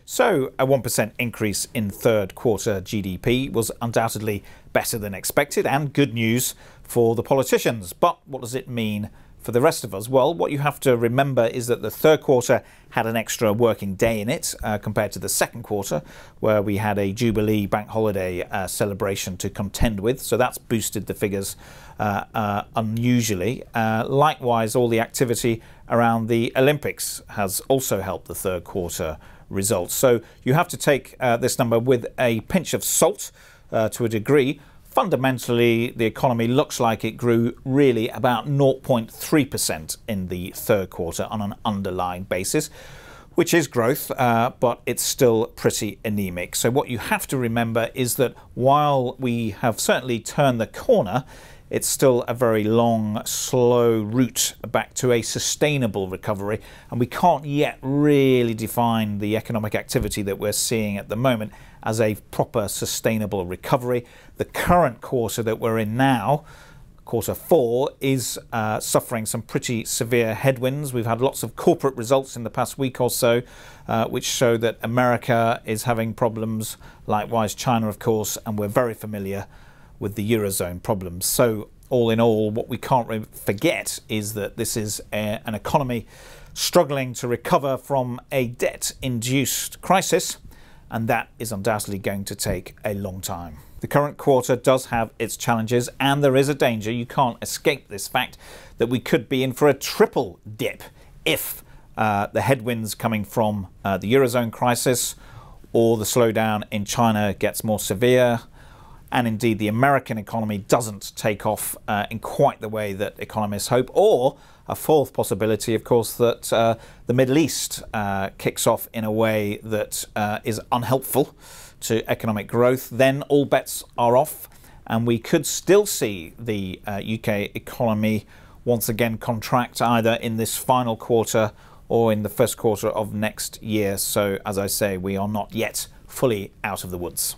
So a 1% increase in third quarter GDP was undoubtedly better than expected and good news for the politicians. But what does it mean for the rest of us? Well, what you have to remember is that the third quarter had an extra working day in it compared to the second quarter, where we had a Jubilee bank holiday celebration to contend with. So that's boosted the figures unusually. Likewise, all the activity around the Olympics has also helped the third quarter results. So you have to take this number with a pinch of salt to a degree. Fundamentally, the economy looks like it grew really about 0.3% in the third quarter on an underlying basis, which is growth, but it's still pretty anemic. So what you have to remember is that while we have certainly turned the corner, it's still a very long, slow route back to a sustainable recovery. And we can't yet really define the economic activity that we're seeing at the moment as a proper sustainable recovery. The current quarter that we're in now, quarter four, is suffering some pretty severe headwinds. We've had lots of corporate results in the past week or so, which show that America is having problems, likewise China, of course, and we're very familiar with the Eurozone problems. So all in all, what we can't forget is that this is an economy struggling to recover from a debt-induced crisis, and that is undoubtedly going to take a long time. The current quarter does have its challenges, and there is a danger, you can't escape this fact, that we could be in for a triple dip if the headwinds coming from the Eurozone crisis or the slowdown in China gets more severe, and indeed the American economy doesn't take off in quite the way that economists hope, or a fourth possibility, of course, that the Middle East kicks off in a way that is unhelpful to economic growth. Then all bets are off, and we could still see the UK economy once again contract either in this final quarter or in the first quarter of next year. So, as I say, we are not yet fully out of the woods.